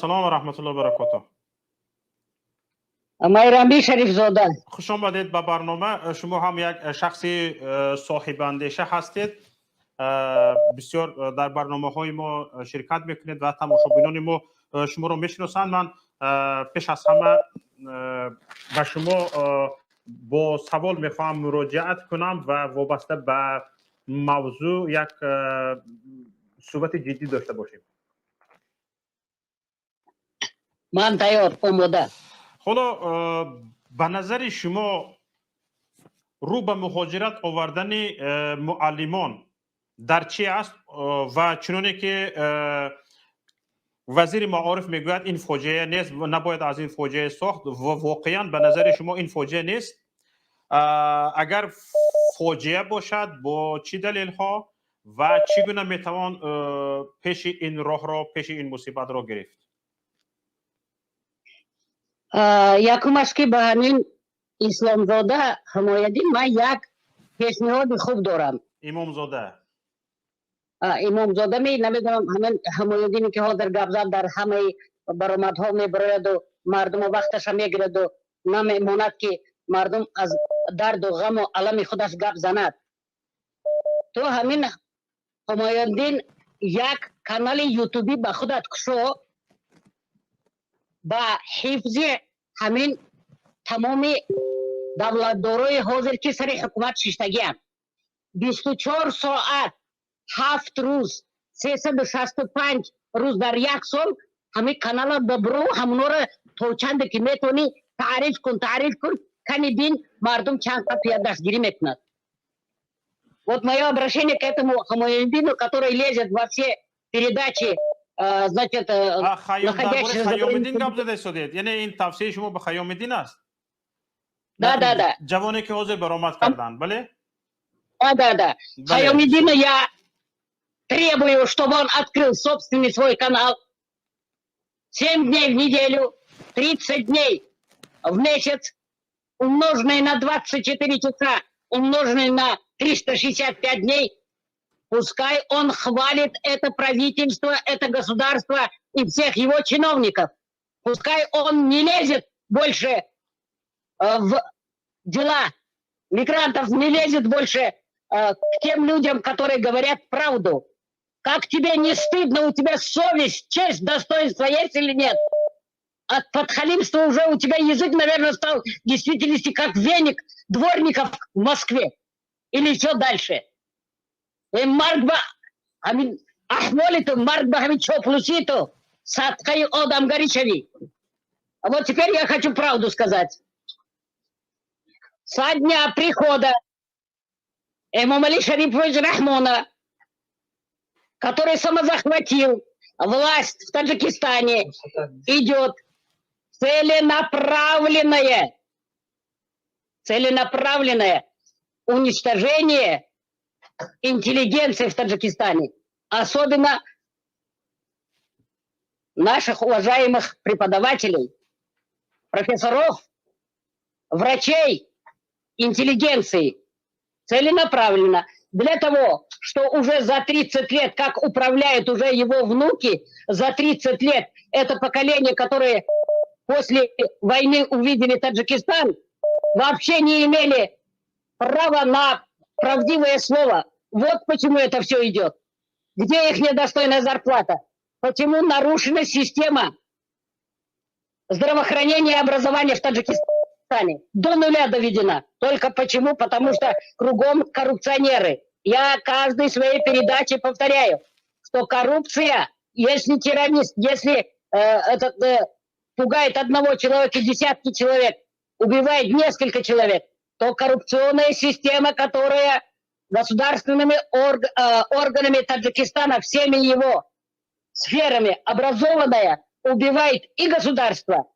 سلام و رحمت الله و برکاته. مایرامی شریف زاده. خوش آمدید به برنامه. شما هم یک شخصی صاحب اندیشه هستید. بسیار در برنامه های ما شرکت میکنید و تماشاگران ما شما رو میشناسند. من پیش از همه به شما با سوال میخواهم مراجعت کنم و وابسته به موضوع یک صحبت جدی داشته باشیم. من تیار آماده. حالا به نظر شما رو به مهاجرت آوردن معلمان در چی است و چنانه که وزیر معارف میگوید این فاجعه نیست و نباید از این فاجعه ساخت و واقعا به نظر شما این فاجعه نیست؟ اگر فاجعه باشد با چی دلیل ها و چگونه میتوان پیش این راه را پیش این مصیبت را گرفت؟ یکمش که به همین اسلامزاده حمایتی من یک پیشنهاد خوب دارم. امامزاده امامزاده نمیدونم همین حمایتی که حاضر گپ زد در همه برآمدها میبراید و مردم وقتش میگیرد و نمیماند که مردم از درد و غم و علم خودش گپ زند. تو همین حمایتدین یک کانال یوتیوبی به خودت کشو با حفظ همین تمام دولتدارای حاضر که سر حکومت ششتگی هم 24 ساعت 7 روز 365 روز در یک سال همین کانال ببرو همونو رو تو چند که میتونی تعریف کن کنی بین مردم چند تا دستگیری میکند. Вот мое обращение к этому хамоидину, который лезет во все передачи, значит, находящиеся... خیام‌الدین گپ زده شدید، یعنی این توصیه شما به خیام‌الدین است؟ Да. جوانی که حاضر برآمد کردن، بله؟ Да. Хайомидина я требую, чтобы он открыл собственный свой канал 7 дней в неделю, 30 дней в месяц, умноженное на 24 часа, умноженное на 365 дней. Пускай он хвалит это правительство, это государство и всех его чиновников. Пускай он не лезет больше в дела мигрантов, не лезет больше к тем людям, которые говорят правду. Как тебе не стыдно? У тебя совесть, честь, достоинство есть или нет? От подхалимства уже у тебя язык, наверное, стал в действительности как веник дворников в Москве. Или еще дальше. Маркба, Ахмолиту, Маркба, Хамичо, Плюситу, Садкай, Одам Горичеви. А вот теперь я хочу правду сказать. Со дня прихода Эмомали Шариповича Рахмона, который самозахватил власть в Таджикистане, идет целенаправленное уничтожение интеллигенции в Таджикистане, особенно наших уважаемых преподавателей, профессоров, врачей, интеллигенции, целенаправленно. Для того, что уже за 30 лет, как управляют уже его внуки, за 30 лет это поколение, которое после войны увидели Таджикистан, вообще не имели права на правдивое слово. Вот почему это все идет. Где их недостойная зарплата? Почему нарушена система здравоохранения и образования в Таджикистане? До нуля доведена. Только почему? Потому что кругом коррупционеры. Я каждой своей передаче повторяю, что коррупция, если террорист, если пугает одного человека, десятки человек, убивает несколько человек, то коррупционная система, которая государственными органами Таджикистана, всеми его сферами образованная, убивает и государство,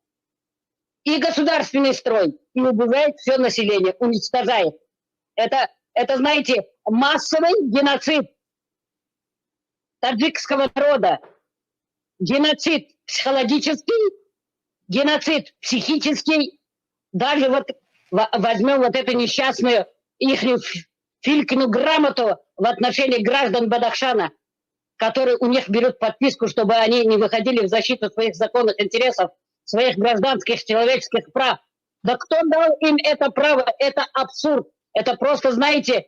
и государственный строй, и убивает все население, уничтожает. Это, знаете, массовый геноцид таджикского народа. Геноцид психологический, геноцид психический. Даже вот возьмем вот эту несчастную их Филькину грамоту в отношении граждан Бадахшана, которые у них берут подписку, чтобы они не выходили в защиту своих законных интересов, своих гражданских, человеческих прав. Да кто дал им это право? Это абсурд. Это просто, знаете,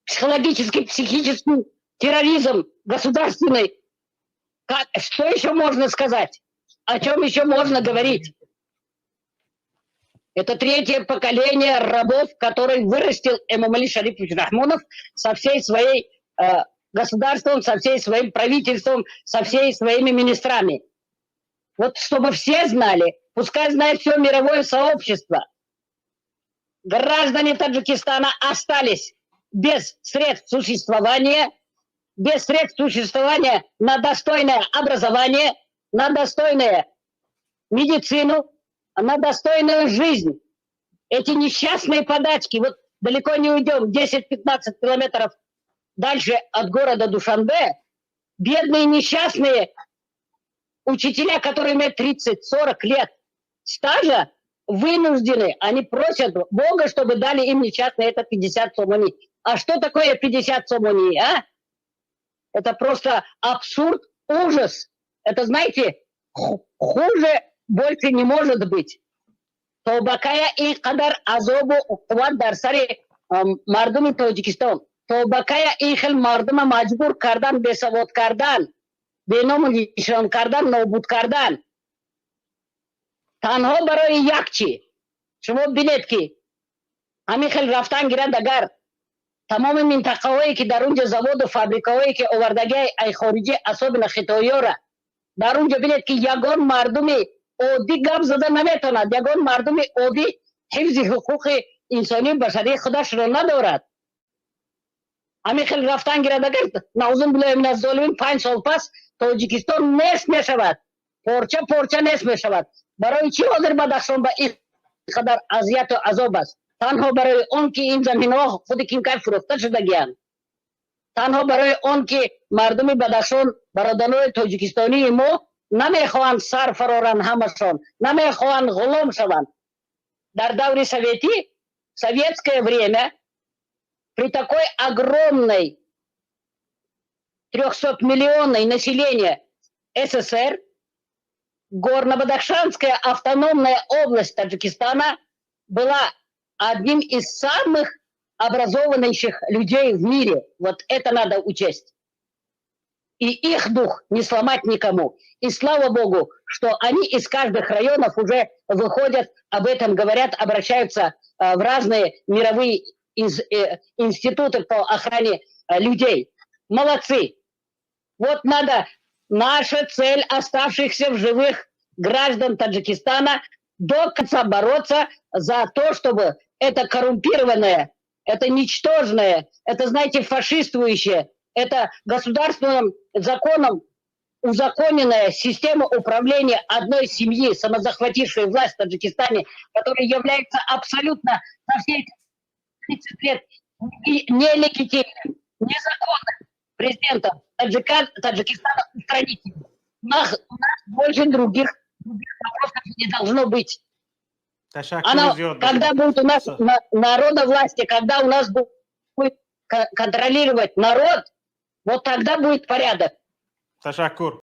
психологический, психический терроризм государственный. Что еще можно сказать? О чем еще можно говорить? Это третье поколение рабов, который вырастил Эмомали Шарипович Рахмонов со всей своей государством, со всей своим правительством, со всей своими министрами. Вот чтобы все знали, пускай знает все мировое сообщество. Граждане Таджикистана остались без средств существования, на достойное образование, на достойную медицину, на достойную жизнь. Эти несчастные подачки, вот далеко не уйдем, 10-15 километров дальше от города Душанбе, бедные несчастные учителя, которые имеют 30-40 лет стажа, вынуждены, они просят Бога, чтобы дали им несчастные это 50 сомони. А что такое 50 сомони, а? Это просто абсурд, ужас. Это, знаете, хуже больше не может быть. Тобакая и кадар азобу уктвад дарсари мардуми Таджикистан. Тобакая и хел мардума маджбур кардан, бесавод кардан, беномишран кардан, нобуд кардан. Танho барои якчи, шумо билет ки ҳамин хел рафтан гиранд агар тамоми минтақаҳое ки дар унҷо заводу фабрикаҳое ки овардагиҳои ай хориҷӣ асоби хитоиёра дар унҷо билет ки ягон мардуми оддӣ гап зада наметавонад, ягон мардуми оддӣ ҳифзи ҳуқуқи инсонии башарии худашро надорад. ҳамин хел рафтан гиранд агар наъузу биллаҳи мин аззолимин 5 сол пас Тоҷикистон нест мешавад, порча нест мешавад. برای چی حاضر بدخشان با این قدر اذیت و عذاب است؟ تنها برای اون که این زمین ها خود کیمکای فروخته شدگیان، تنها برای اون که مردم بدخشان برادران تاجیکستانی ما نمیخوان سر فرارن، همشون نمیخوان غلام شوند. در دور советское время, при такой огромной 300-миллионной населения СССР, Горно-Бадахшанская автономная область Таджикистана была одним из самых образованнейших людей в мире. Вот это надо учесть. И их дух не сломать никому. И слава Богу, что они из каждых районов уже выходят, об этом говорят, обращаются в разные мировые институты по охране людей. Молодцы. Вот надо... Наша цель оставшихся в живых граждан Таджикистана до конца бороться за то, чтобы это коррумпированное, это ничтожное, это, знаете, фашистующее, это государственным законом узаконенная система управления одной семьи, самозахватившей власть в Таджикистане, которая является абсолютно за все эти 30 лет нелегитимным, незаконным президентом Таджикистана устранить его. У нас больше других вопросов не должно быть. Когда будет у нас народовластие, когда у нас будет контролировать народ, вот тогда будет порядок. Ташаккур.